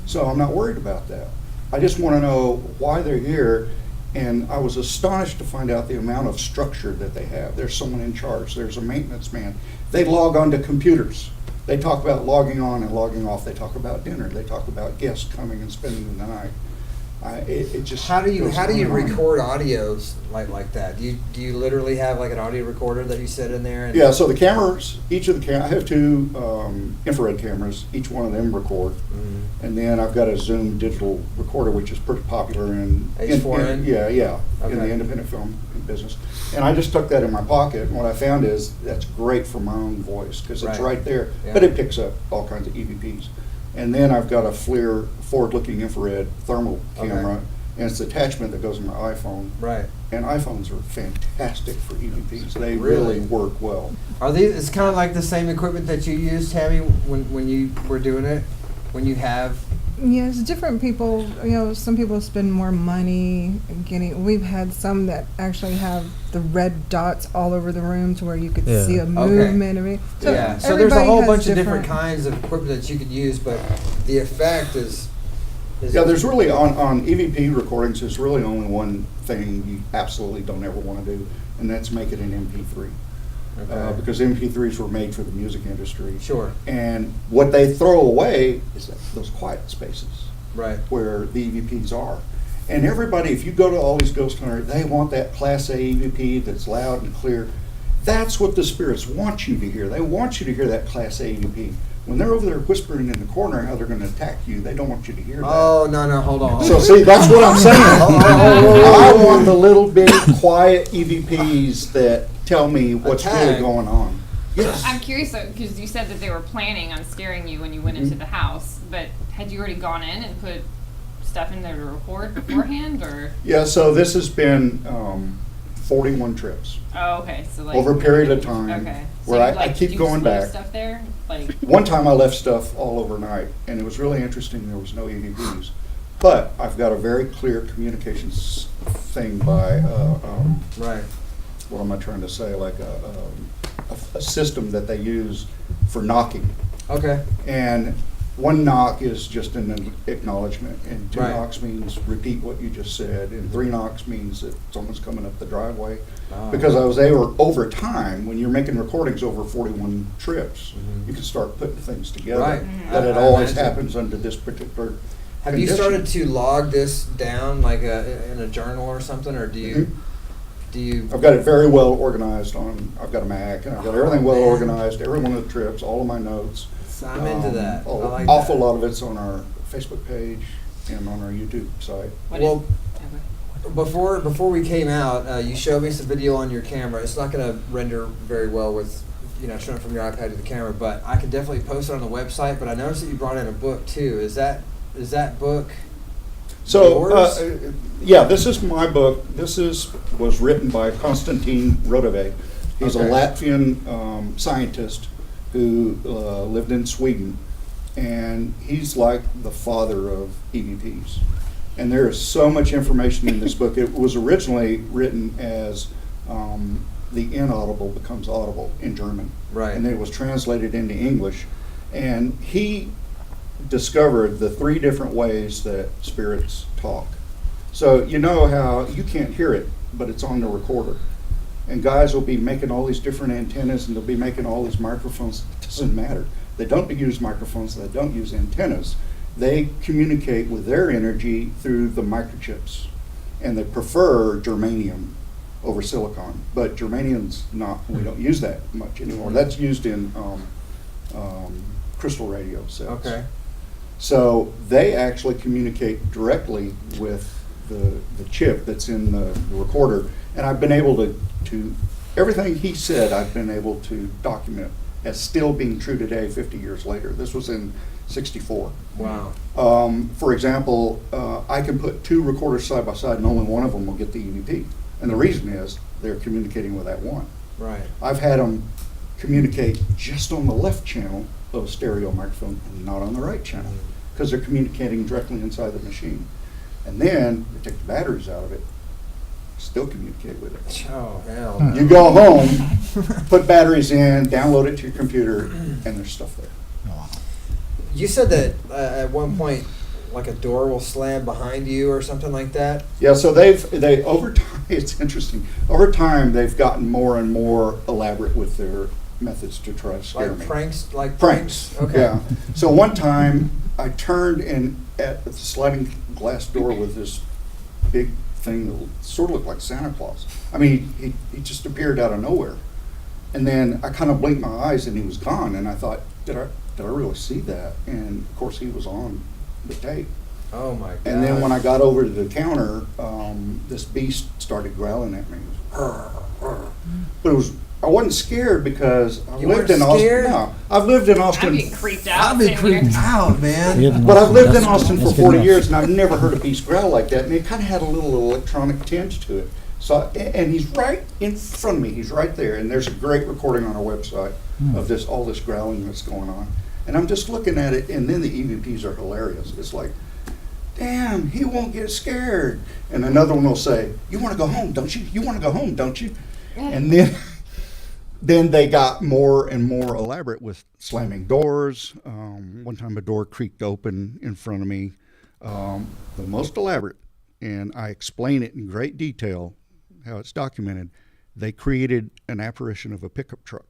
so I'm not worried about that. I just want to know why they're here. And I was astonished to find out the amount of structure that they have. There's someone in charge. There's a maintenance man. They log on to computers. They talk about logging on and logging off. They talk about dinner. They talk about guests coming and spending the night. It just How do you goes on and on. record audios like that? Do you literally have like an audio recorder that you set in there? And Yeah, so the cameras, each of the cameras, I have 2 infrared cameras, each one of them record. Mhm. And then I've got a Zoom digital recorder, which is pretty popular in H4n? in Okay. the independent film business. And I just tucked that in my pocket, and what I found is that's great for my own voice, because it's Right. right there, Yeah. but it picks up all kinds of EVPs. And then I've got a FLIR forward-looking infrared thermal Okay. camera, and it's the attachment that goes in my iPhone. Right. And iPhones are fantastic for EVPs. They Really? really work well. Are these? It's kind of like the same equipment that you used, Tammy, when you were doing it. When you have. Yes, different people, you know, some people spend more money getting, we've had some that actually have the red dots all over the room to where you could Yeah. see a movement of it. So there's a everybody whole has bunch of different kinds of equipment that you could use, but the effect is Yeah, there's really, on EVP recordings, there's really only one thing you absolutely don't ever want to do, and that's make it an MP3. Okay. Because MP3s were made for the music industry. Sure. And what they throw away is those quiet spaces. Right. Where the EVPs are. And everybody, if you go to all these ghost hunters, they want that Class A EVP that's loud and clear. That's what the spirits want you to hear. They want you to hear that Class A EVP. When they're over there whispering in the corner how they're going to attack you, they don't want you to hear that. Oh, no, hold on. So see, that's what I'm saying. I want the little bitty quiet EVPs that tell me what's really going on. Yes. I'm curious though, because you said that they were planning on scaring you when you went into the house, but had you already gone in and put stuff in there to record beforehand, or? Yeah, so this has been 41 trips. Oh, okay. So like over a period of time. Okay. So Where you, I keep did you going just leave back. Stuff there, like. One time I left stuff all overnight, and it was really interesting. There was no EVPs, but I've got a very clear communications thing by right. What am I trying to say? Like a system that they use for knocking. Okay. And 1 knock is just an acknowledgement, and 2 Right. knocks means repeat what you just said, and 3 knocks means that someone's coming up the driveway. Oh. Because I was able, over time, when you're making recordings over 41 trips, Mhm. you can start putting things together. Right. That it I always imagine. happens under this particular Have you condition. started to log this down like in a journal or something, or do you? Mhm. Do you? I've got it very well organized I've got a Mac, and I've got everything well man. organized, every one of the trips, all of my notes. I'm into that. I like Awful that. lot of it's on our Facebook page and on our YouTube site. Well, before we came out, you showed me some video on your camera. It's not going to render very well with, showing it from your iPad to the camera, but I can definitely post it on the website. But I noticed that you brought in a book too. Is that book? So, yours? yeah, this is my book. Was written by Konstantin Rodove. He's Okay. a Latvian scientist who lived in Sweden, and he's like the father of EVPs. And there is so much information in this book. It was originally written as The Inaudible Becomes Audible in German. Right. And then it was translated into English. And he discovered the 3 different ways that spirits talk. So you know how you can't hear it, but it's on the recorder. And guys will be making all these different antennas, and they'll be making all these microphones. It doesn't matter. They don't use microphones, they don't use antennas. They communicate with their energy through the microchips. And they prefer germanium over silicon. But germanium's not, we don't use that much anymore. That's used in crystal radio sets. Okay. So they actually communicate directly with the chip that's in the recorder. And I've been able to everything he said, I've been able to document as still being true today 50 years later. This was in 64. Wow. For example, I can put 2 recorders side by side and only one of them will get the EVP. And the reason is they're communicating with that one. Right. I've had them communicate just on the left channel of a stereo microphone and not on the right channel because they're communicating directly inside the machine. And then they take the batteries out of it, still communicate with it. Oh, hell. You go home, put batteries in, download it to your computer, and there's stuff there. You said that at one point, like a door will slam behind you or something like that. Yeah, so they over time, it's interesting. Over time, they've gotten more and more elaborate with their methods to try to scare me. Pranks. Okay. Yeah. So one time, I turned in at the sliding glass door with this big thing that sort of looked like Santa Claus. I mean, he just appeared out of nowhere. And then I kind of blinked my eyes and he was gone. And I thought, did I really see that? And of course, he was on the tape. Oh my God. And then when I got over to the counter, this beast started growling at me. But I wasn't scared because I've lived in Austin. No, I've lived in Austin. I'm getting creeped out. I've been creeped out, man. But I've lived in Austin for 40 years and I've never heard a beast growl like that. And it kind of had a little electronic tinge to it. So, and he's right in front of me. He's right there. And there's a great recording on our website of all this growling that's going on. And I'm just looking at it, and then the EVPs are hilarious. It's like, damn, he won't get scared. And another one will say, you want to go home, don't you? You want to go home, don't you? And then they got more and more elaborate with slamming doors. One time a door creaked open in front of me. The most elaborate, and I explain it in great detail, how it's documented. They created an apparition of a pickup truck.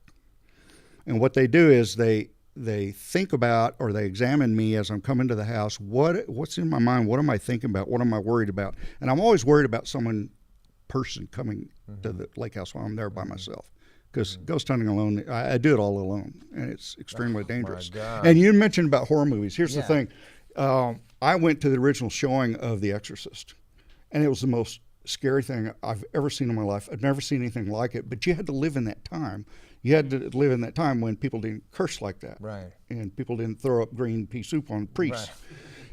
And what they do is they think about, or they examine me as I'm coming to the house. What's in my mind? What am I thinking about? What am I worried about? And I'm always worried about person coming to the lake house while I'm there by myself. Because ghost hunting alone, I do it all alone, and it's extremely dangerous. And you mentioned about horror movies. Here's the thing. I went to the original showing of The Exorcist, and it was the most scary thing I've ever seen in my life. I've never seen anything like it, but you had to live in that time. You had to live in that time when people didn't curse like that. Right. And people didn't throw up green pea soup on priests.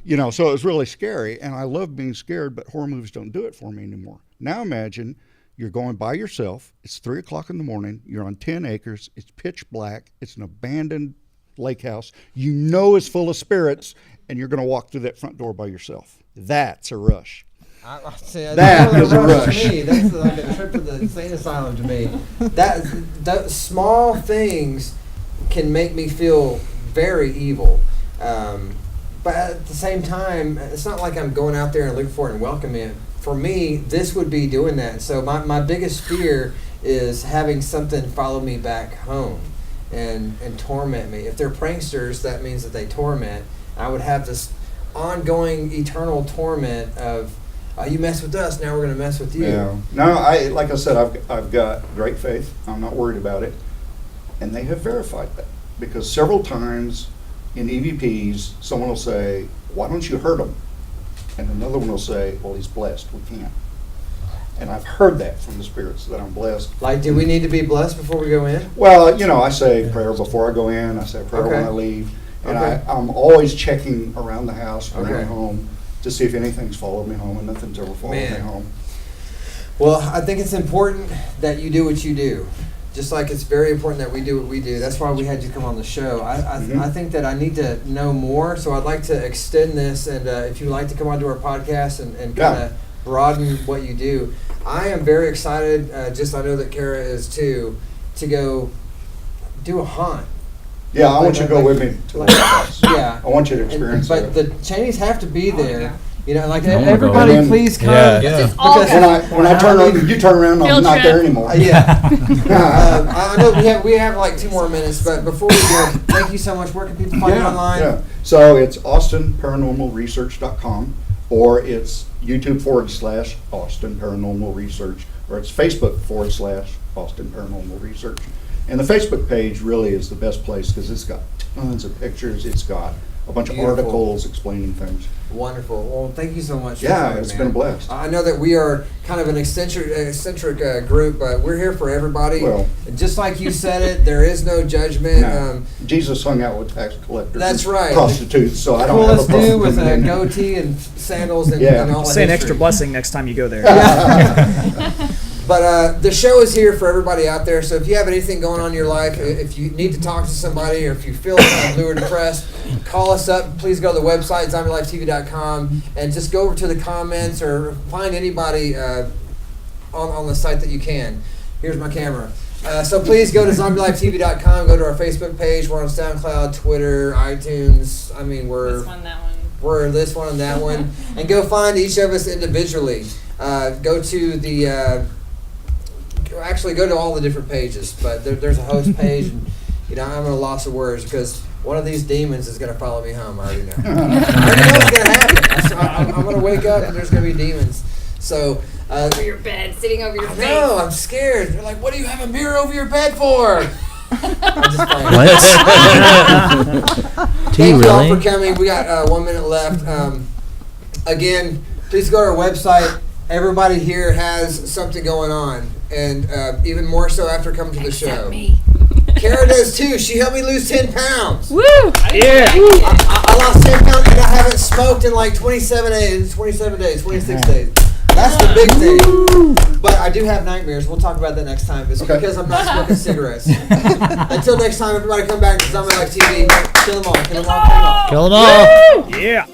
Right. So it was really scary, and I love being scared, but horror movies don't do it for me anymore. Now imagine you're going by yourself. It's 3 o'clock in the morning. You're on 10 acres. It's pitch black. It's an abandoned lake house. You know it's full of spirits, and you're going to walk through that front door by yourself. That's a rush. That is a rush. To me. That's like a trip to the insane asylum to me. That small things can make me feel very evil. But at the same time, it's not like I'm going out there and looking for it and welcoming it. For me, this would be doing that. So my biggest fear is having something follow me back home and torment me. If they're pranksters, that means that they torment. I would have this ongoing eternal torment of, you mess with us, now we're going to mess with you. Yeah. No, like I said, I've got great faith. I'm not worried about it. And they have verified that. Because several times in EVPs, someone will say, why don't you hurt him? And another one will say, well, he's blessed, we can't. And I've heard that from the spirits, that I'm blessed. Like, do we need to be blessed before we go in? Well, I say prayer before I go in, I say prayer when I leave. And I'm always checking around the house, around home, to see if anything's followed me home, and nothing's ever followed me home. Well, I think it's important that you do what you do. Just like it's very important that we do what we do. That's why we had you come on the show. I think that I need to know more, so I'd like to extend this, and if you'd like to come onto our podcast and kind of broaden what you do. I am very excited, I know that Kara is too, to go do a haunt. Yeah, I want you to go with me to the house. Yeah. I want you to experience it. it. But the Cheneys have to be there. Everybody please come. Yeah. Because when I turn around, you turn around, I'm not there anymore. Yeah. I know we have like 2 more minutes, but before we go, thank you so much. Where can people find you online? Yeah. So it's austinparanormalresearch.com, or it's YouTube/Austin Paranormal Research, or it's Facebook/Austin Paranormal Research. And the Facebook page really is the best place because it's got tons of pictures. It's got a bunch of articles explaining things. Wonderful. Well, thank you so much. Yeah, it's been a blast. I know that we are kind of an eccentric group, but we're here for everybody. Well, just like you said it, there is no judgment. No. Jesus hung out with tax collectors. That's right. Prostitutes. So I don't have a coolest problem dude with a in. goatee and sandals and, Yeah. and all that. Say an extra blessing next time you go there. But the show is here for everybody out there. So if you have anything going on in your life, if you need to talk to somebody, or if you feel blue or depressed, call us up. Please go to the website, ZombieLifeTV.com, and just go over to the comments or find anybody on the site that you can. Here's my camera. So please go to ZombieLifeTV.com, go to our Facebook page. We're on SoundCloud, Twitter, iTunes. I mean, we're this one, that one. We're this one and that one. And go find each of us individually. Go to the... Actually, go to all the different pages, but there's a host page, and I'm at a loss of words because one of these demons is going to follow me home. I already know. I already know what's going to happen. I'm going to wake up and there's going to be demons. So over your bed, sitting over your face. No, I'm scared. They're like, "What do you have a mirror over your bed for?" I'm just playing. Thank you all for coming. We got 1 minute left. Again, please go to our website. Everybody here has something going on, and even more so after coming to the show. Me. Kara does too. She helped me lose 10 pounds. Woo! Yeah. I lost 10 pounds, and I haven't smoked in like 27 days, 26 days. That's the big thing. But I do have nightmares. We'll talk about that next time. It's because I'm not smoking cigarettes. Until next time, everybody come back to Zombie Life TV. Kill them all. Kill them all. Kill them all. Kill them all. Yeah.